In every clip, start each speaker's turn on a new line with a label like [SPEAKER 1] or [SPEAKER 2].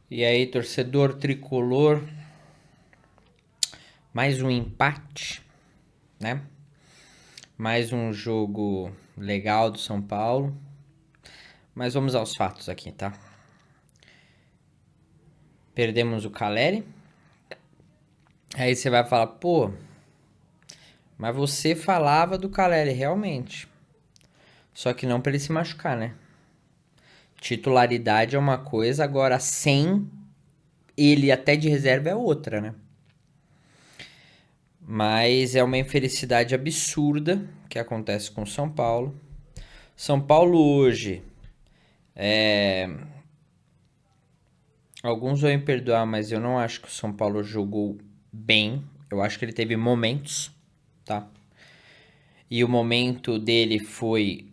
[SPEAKER 1] E aí, torcedor tricolor, mais um empate, né? Mais um jogo legal do São Paulo. Mas vamos aos fatos aqui, tá? Perdemos o Caleri. Aí você vai falar, pô, mas você falava do Caleri realmente. Só que não pra ele se machucar, né? Titularidade é uma coisa, agora sem ele até de reserva é outra, né? Mas é uma infelicidade absurda que acontece com o São Paulo. São Paulo hoje, alguns vão me perdoar, mas eu não acho que o São Paulo jogou bem. Eu acho que ele teve momentos, tá? E o momento dele foi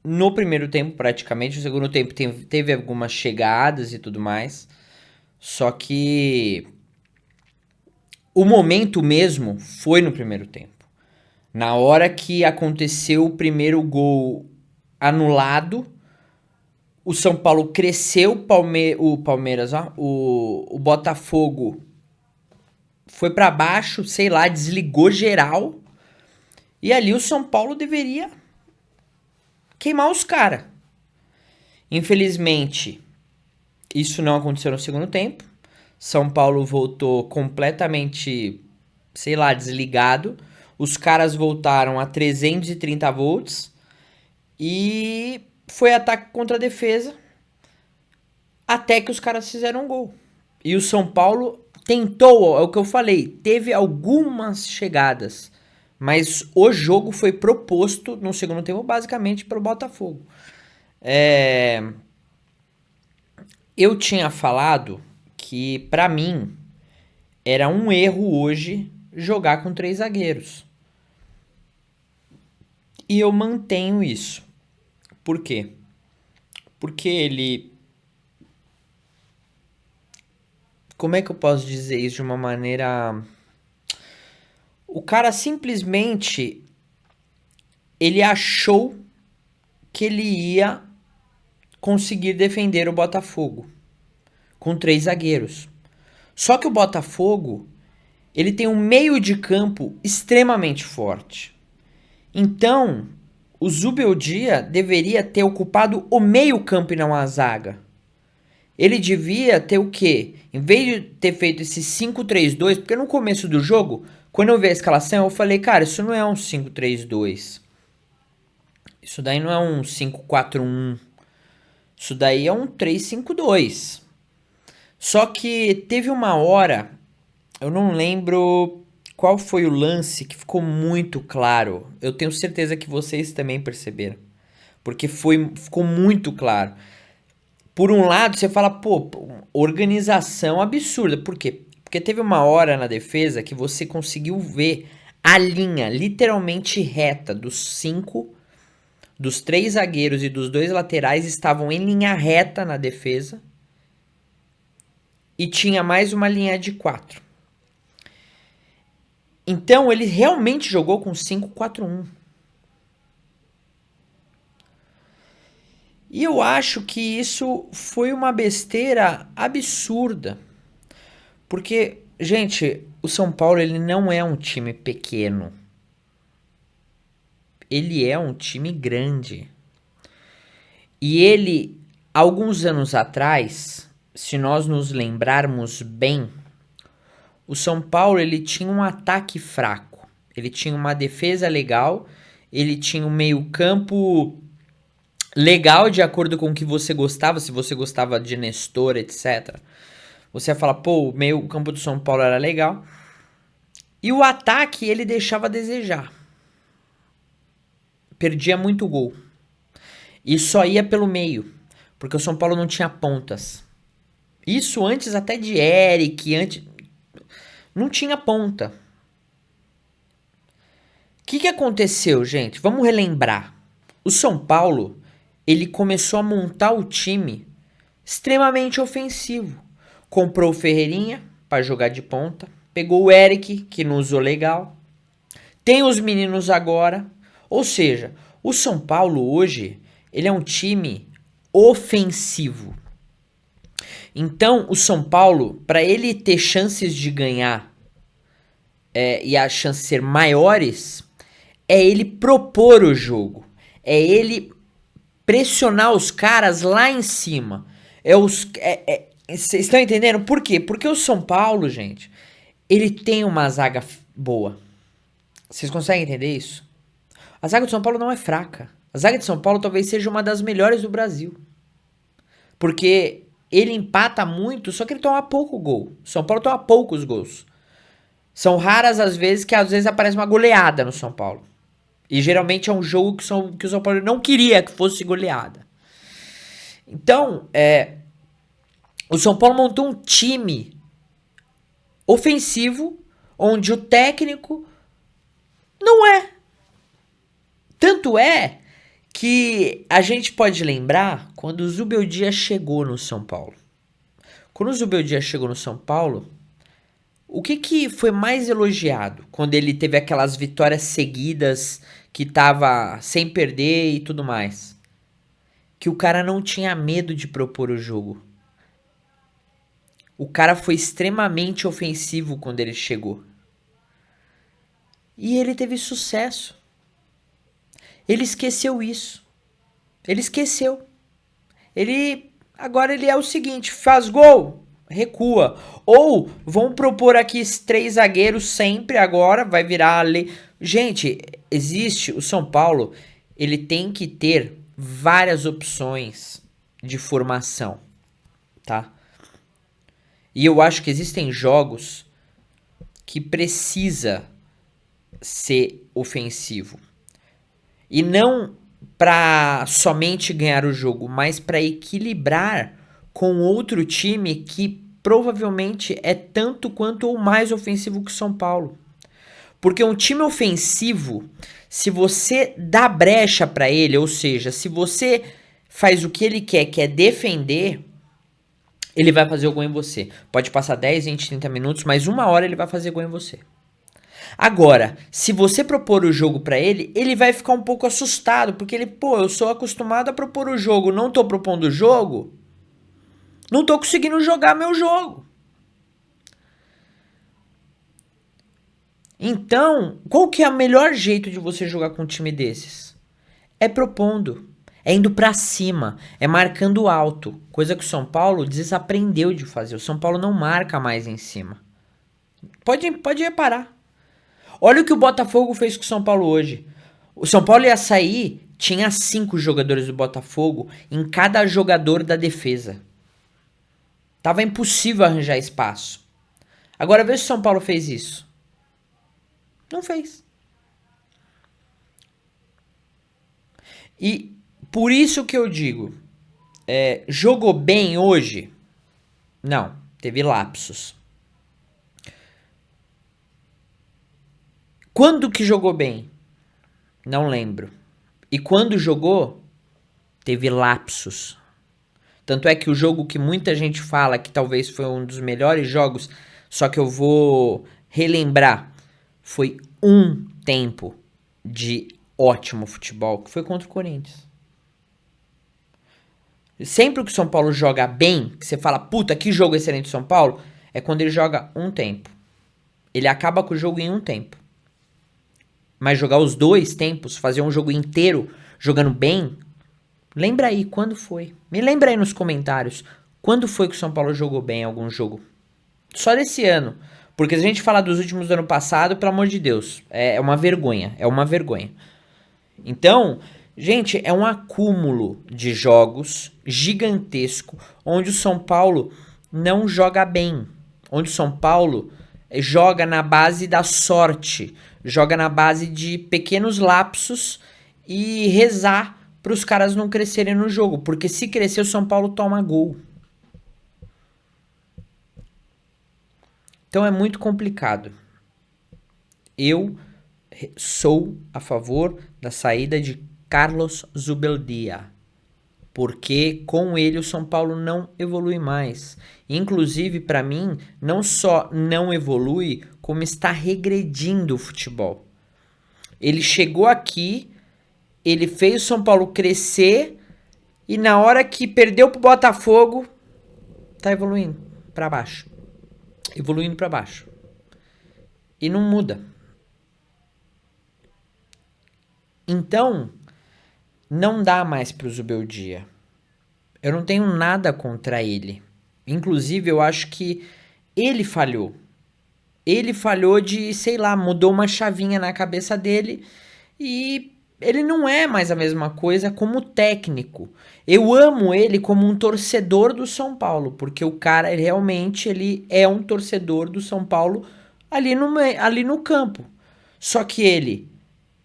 [SPEAKER 1] no primeiro tempo, praticamente. No segundo tempo teve algumas chegadas e tudo mais. Só que o momento mesmo foi no primeiro tempo. Na hora que aconteceu o primeiro gol anulado, o São Paulo cresceu, o Palmeiras, ó, o Botafogo foi pra baixo, sei lá, desligou geral. E ali o São Paulo deveria queimar os caras. Infelizmente, isso não aconteceu no segundo tempo. São Paulo voltou completamente, sei lá, desligado. Os caras voltaram a 330 volts e foi ataque contra defesa até que os caras fizeram um gol. E o São Paulo tentou, é o que eu falei, teve algumas chegadas, mas o jogo foi proposto no segundo tempo basicamente pelo Botafogo. Eu tinha falado que pra mim era um erro hoje jogar com três zagueiros. E eu mantenho isso. Por quê? Porque ele. Como é que eu posso dizer isso de uma maneira. O cara simplesmente. Ele achou que ele ia conseguir defender o Botafogo com três zagueiros. Só que o Botafogo. Ele tem um meio de campo extremamente forte. Então, o Zubeldia deveria ter ocupado o meio-campo e não a zaga. Ele devia ter o quê? Em vez de ter feito esse 5-3-2, porque no começo do jogo, quando eu vi a escalação, eu falei, cara, isso não é um 5-3-2. Isso daí não é um 5-4-1. Isso daí é um 3-5-2. Só que teve uma hora, eu não lembro qual foi o lance que ficou muito claro. Eu tenho certeza que vocês também perceberam. Porque ficou muito claro. Por um lado, você fala, pô, organização absurda. Por quê? Porque teve uma hora na defesa que você conseguiu ver a linha literalmente reta dos três zagueiros e dos dois laterais estavam em linha reta na defesa. E tinha mais uma linha de quatro. Então ele realmente jogou com 5-4-1. E eu acho que isso foi uma besteira absurda. Porque, gente, o São Paulo ele não é um time pequeno. Ele é um time grande. E ele, alguns anos atrás, se nós nos lembrarmos bem, o São Paulo ele tinha um ataque fraco. Ele tinha uma defesa legal, ele tinha um meio-campo legal de acordo com o que você gostava, se você gostava de Nestor, etc. Você ia falar, pô, o meio-campo do São Paulo era legal. E o ataque ele deixava a desejar. Perdia muito gol. E só ia pelo meio, porque o São Paulo não tinha pontas. Isso antes até de Eric, antes não tinha ponta. O que aconteceu, gente? Vamos relembrar. O São Paulo, ele começou a montar o time extremamente ofensivo. Comprou o Ferreirinha para jogar de ponta, pegou o Eric, que não usou legal. Tem os meninos agora. Ou seja, o São Paulo hoje, ele é um time ofensivo. Então, o São Paulo, para ele ter chances de ganhar e as chances ser maiores, é ele propor o jogo. É ele pressionar os caras lá em cima. Vocês estão entendendo? Por quê? Porque o São Paulo, gente, ele tem uma zaga boa. Vocês conseguem entender isso? A zaga do São Paulo não é fraca. A zaga de São Paulo talvez seja uma das melhores do Brasil. Porque ele empata muito, só que ele toma pouco gol. O São Paulo toma poucos gols. São raras as vezes que às vezes aparece uma goleada no São Paulo. E geralmente é um jogo que o São Paulo não queria que fosse goleada. Então, o São Paulo montou um time ofensivo onde o técnico não é. Tanto é que a gente pode lembrar quando o Zubeldia chegou no São Paulo. Quando o Zubeldia chegou no São Paulo, o que foi mais elogiado quando ele teve aquelas vitórias seguidas que tava sem perder e tudo mais? Que o cara não tinha medo de propor o jogo. O cara foi extremamente ofensivo quando ele chegou. E ele teve sucesso. Ele esqueceu isso. Ele esqueceu. Agora ele é o seguinte, faz gol, recua. Ou vão propor aqui 3 zagueiros sempre agora, vai virar a lei. Gente, existe o São Paulo, ele tem que ter várias opções de formação, tá? E eu acho que existem jogos que precisa ser ofensivo. E não para somente ganhar o jogo, mas para equilibrar com outro time que provavelmente é tanto quanto ou mais ofensivo que o São Paulo. Porque um time ofensivo, se você dá brecha para ele, ou seja, se você faz o que ele quer, que é defender, ele vai fazer o gol em você. Pode passar 10, 20, 30 minutos, mas 1 hora ele vai fazer gol em você. Agora, se você propor o jogo pra ele, ele vai ficar um pouco assustado, porque ele, eu sou acostumado a propor o jogo, não tô propondo o jogo, não tô conseguindo jogar meu jogo. Então, qual que é o melhor jeito de você jogar com um time desses? É propondo, é indo pra cima, é marcando alto, coisa que o São Paulo desaprendeu de fazer. O São Paulo não marca mais em cima. Pode reparar. Olha o que o Botafogo fez com o São Paulo hoje. O São Paulo ia sair, tinha 5 jogadores do Botafogo em cada jogador da defesa. Tava impossível arranjar espaço. Agora vê se o São Paulo fez isso. Não fez. E por isso que eu digo, jogou bem hoje? Não, teve lapsos. Quando que jogou bem? Não lembro. E quando jogou, teve lapsos. Tanto é que o jogo que muita gente fala que talvez foi um dos melhores jogos, só que eu vou relembrar, foi um tempo de ótimo futebol, que foi contra o Corinthians. Sempre que o São Paulo joga bem, que você fala, puta, que jogo excelente do São Paulo, é quando ele joga um tempo. Ele acaba com o jogo em um tempo. Mas jogar os 2 tempos, fazer um jogo inteiro jogando bem, lembra aí quando foi. Me lembra aí nos comentários quando foi que o São Paulo jogou bem em algum jogo. Só desse ano. Porque se a gente falar dos últimos do ano passado, pelo amor de Deus, é uma vergonha. É uma vergonha. Então, gente, é um acúmulo de jogos gigantesco onde o São Paulo não joga bem. Onde o São Paulo joga na base da sorte, joga na base de pequenos lapsos e rezar para os caras não crescerem no jogo, porque se crescer o São Paulo toma gol. Então é muito complicado. Eu sou a favor da saída de Carlos Zubeldia, porque com ele o São Paulo não evolui mais. Inclusive, para mim, não só não evolui, como está regredindo o futebol. Ele chegou aqui, ele fez o São Paulo crescer e na hora que perdeu pro Botafogo, tá evoluindo pra baixo. Evoluindo pra baixo. E não muda. Então, não dá mais pro Zubeldia. Eu não tenho nada contra ele. Inclusive, eu acho que ele falhou. Ele falhou de, sei lá, mudou uma chavinha na cabeça dele e ele não é mais a mesma coisa como técnico. Eu amo ele como um torcedor do São Paulo, porque o cara realmente ele é um torcedor do São Paulo ali no campo. Só que ele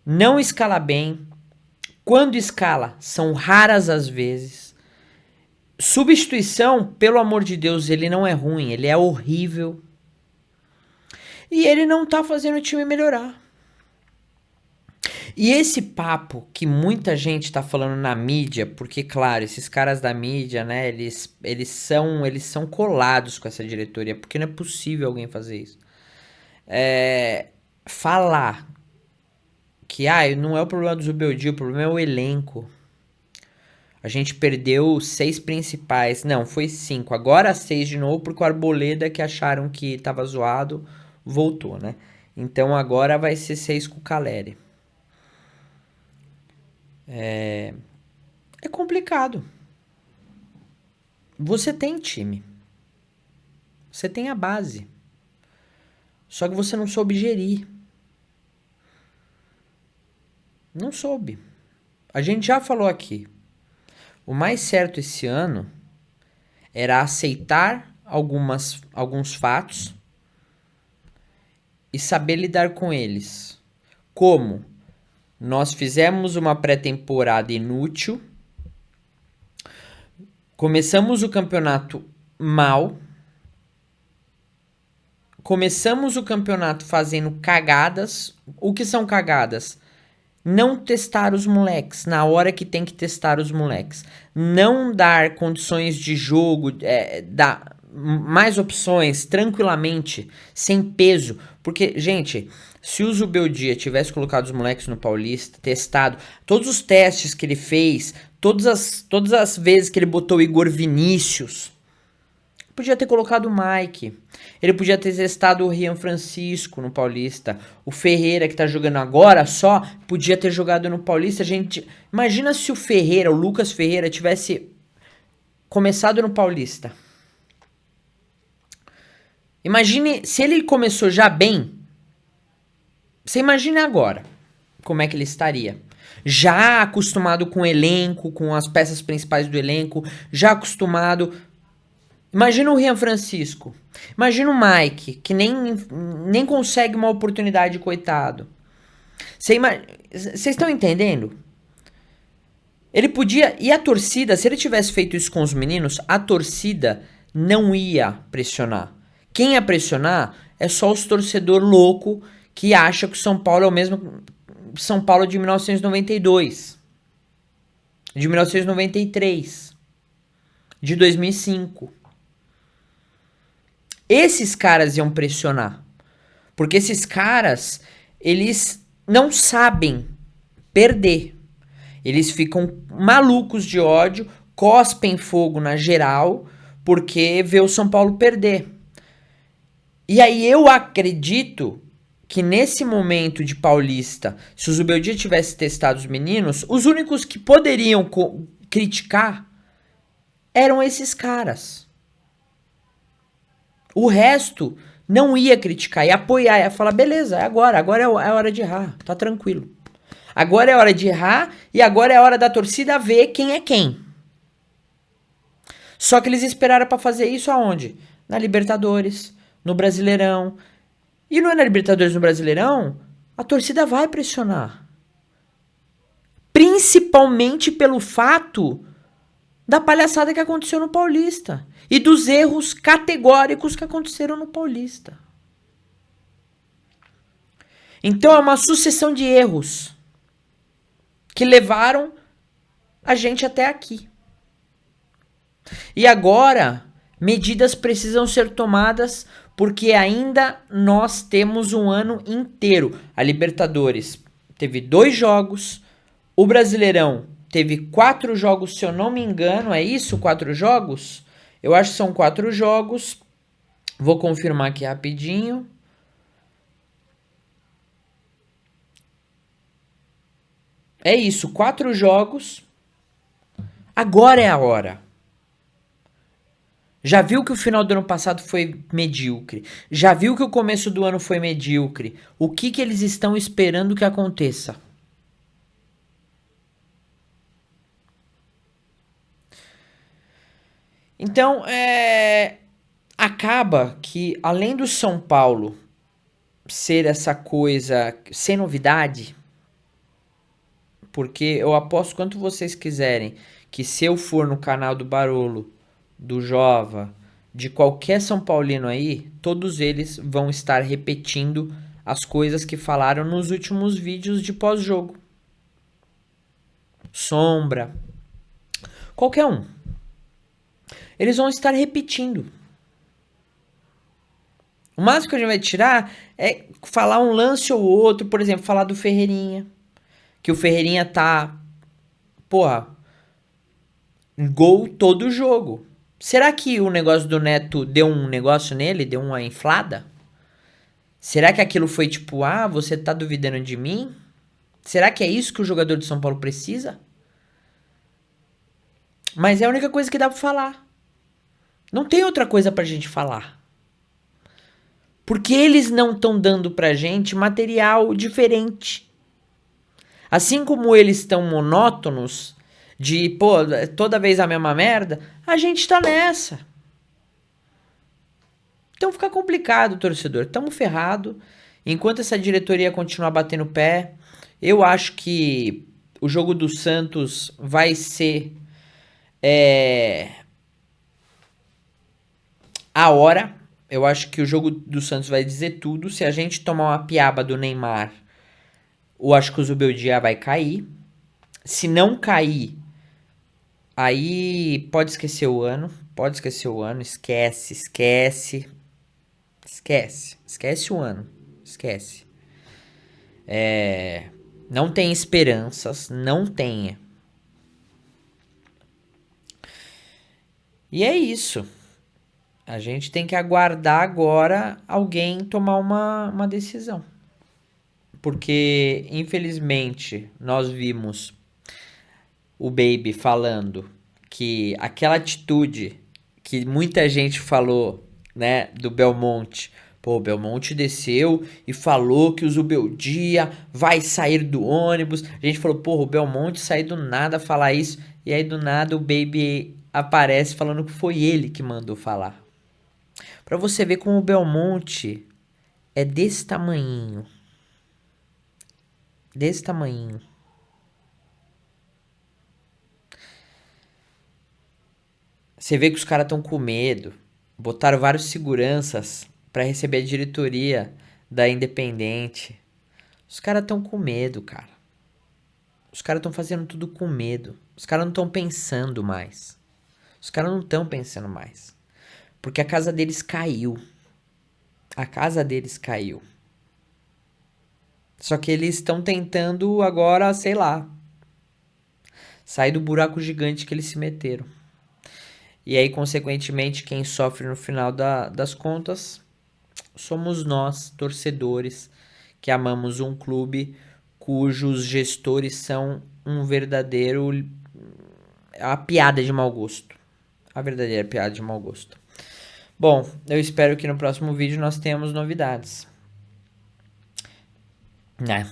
[SPEAKER 1] não escala bem. Quando escala, são raras as vezes. Substituição, pelo amor de Deus, ele não é ruim, ele é horrível. E ele não tá fazendo o time melhorar. E esse papo que muita gente tá falando na mídia, porque, claro, esses caras da mídia, né, eles são colados com essa diretoria, porque não é possível alguém fazer isso. Falar que, não é o problema do Zubeldia, o problema é o elenco. A gente perdeu 6 principais. Não, foi 5. Agora 6 de novo, porque o Arboleda, que acharam que tava zoado, voltou, né? Então agora vai ser 6 com o Caleri. É complicado. Você tem time. Você tem a base. Só que você não soube gerir. Não soube. A gente já falou aqui. O mais certo esse ano era aceitar alguns fatos e saber lidar com eles. Como? Nós fizemos uma pré-temporada inútil, começamos o campeonato mal, começamos o campeonato fazendo cagadas. O que são cagadas? Não testar os moleques na hora que tem que testar os moleques. Não dar condições de jogo, dar mais opções tranquilamente, sem peso. Porque, gente, se o Zubeldia tivesse colocado os moleques no Paulista, testado, todos os testes que ele fez, todas as vezes que ele botou o Igor Vinícius, podia ter colocado o Mike. Ele podia ter testado o Rian Francisco no Paulista. O Ferreira, que tá jogando agora só, podia ter jogado no Paulista. Gente, imagina se o Lucas Ferreira, tivesse começado no Paulista. Imagine se ele começou já bem. Você imagina agora como é que ele estaria. Já acostumado com o elenco, com as peças principais do elenco, já acostumado. Imagina o Rian Francisco. Imagina o Mike, que nem consegue uma oportunidade, coitado. Vocês estão entendendo? Ele podia... E a torcida, se ele tivesse feito isso com os meninos, a torcida não ia pressionar. Quem ia pressionar é só os torcedor louco que acha que o São Paulo é o mesmo São Paulo de 1992. De 1993. De 2005. Esses caras iam pressionar. Porque esses caras, eles não sabem perder. Eles ficam malucos de ódio, cospem fogo na geral, porque vê o São Paulo perder. E aí eu acredito que nesse momento de Paulista, se o Zubeldia tivesse testado os meninos, os únicos que poderiam criticar eram esses caras. O resto não ia criticar, ia apoiar, ia falar, beleza, é agora é hora de errar, tá tranquilo. Agora é hora de errar e agora é hora da torcida ver quem é quem. Só que eles esperaram pra fazer isso aonde? Na Libertadores, no Brasileirão. E não é na Libertadores, no Brasileirão, a torcida vai pressionar. Principalmente pelo fato da palhaçada que aconteceu no Paulista. E dos erros categóricos que aconteceram no Paulista. Então é uma sucessão de erros que levaram a gente até aqui. E agora, medidas precisam ser tomadas porque ainda nós temos um ano inteiro. A Libertadores teve 2 jogos, o Brasileirão teve 4 jogos, se eu não me engano, é isso? 4 jogos? Eu acho que são 4 jogos. Vou confirmar aqui rapidinho. É isso, 4 jogos. Agora é a hora. Já viu que o final do ano passado foi medíocre? Já viu que o começo do ano foi medíocre? O que eles estão esperando que aconteça? Então, acaba que, além do São Paulo ser essa coisa sem novidade, porque eu aposto quanto vocês quiserem que se eu for no canal do Barolo, do Jova, de qualquer São Paulino aí, todos eles vão estar repetindo as coisas que falaram nos últimos vídeos de pós-jogo. Sombra, qualquer um. Eles vão estar repetindo. O máximo que a gente vai tirar é falar um lance ou outro, por exemplo, falar do Ferreirinha. Que o Ferreirinha tá, porra, gol todo jogo. Será que o negócio do Neto deu um negócio nele? Deu uma inflada? Será que aquilo foi tipo, ah, você tá duvidando de mim? Será que é isso que o jogador de São Paulo precisa? Mas é a única coisa que dá pra falar. Não tem outra coisa pra gente falar. Porque eles não estão dando pra gente material diferente. Assim como eles estão monótonos, de, pô, toda vez a mesma merda, a gente tá nessa. Então fica complicado, torcedor. Tamo ferrado. Enquanto essa diretoria continuar batendo pé, eu acho que o jogo do Santos vai ser a hora. Eu acho que o jogo do Santos vai dizer tudo. Se a gente tomar uma piaba do Neymar, eu acho que o Zubeldia vai cair. Se não cair, aí pode esquecer o ano. Pode esquecer o ano. Esquece, esquece. Esquece. Esquece o ano. Esquece. Não tem esperanças. Não tenha. E é isso. A gente tem que aguardar agora alguém tomar uma decisão. Porque, infelizmente, nós vimos o Baby falando que aquela atitude que muita gente falou, né, do Belmonte. Pô, o Belmonte desceu e falou que o Zubeldia vai sair do ônibus. A gente falou, porra, o Belmonte saiu do nada falar isso. E aí do nada o Baby aparece falando que foi ele que mandou falar. Pra você ver como o Belmonte é desse tamanhinho. Desse tamanhinho. Você vê que os caras estão com medo. Botaram vários seguranças pra receber a diretoria da Independente. Os caras estão com medo, cara. Os caras estão fazendo tudo com medo. Os caras não estão pensando mais. Os caras não estão pensando mais. Porque a casa deles caiu. A casa deles caiu. Só que eles estão tentando agora, sei lá, sair do buraco gigante que eles se meteram. E aí, consequentemente, quem sofre no final das contas somos nós, torcedores, que amamos um clube cujos gestores são um verdadeiro. A piada de mau gosto. A verdadeira piada de mau gosto. Bom, eu espero que no próximo vídeo nós tenhamos novidades. Né?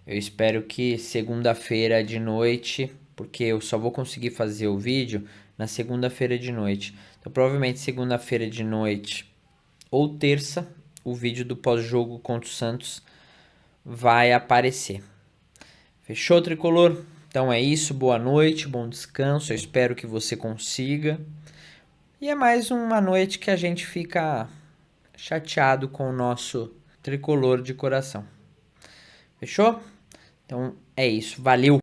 [SPEAKER 1] Eu espero que segunda-feira de noite, porque eu só vou conseguir fazer o vídeo na segunda-feira de noite. Então, provavelmente segunda-feira de noite ou terça, o vídeo do pós-jogo contra o Santos vai aparecer. Fechou, tricolor? Então é isso, boa noite, bom descanso, eu espero que você consiga. E é mais uma noite que a gente fica chateado com o nosso tricolor de coração. Fechou? Então é isso, valeu!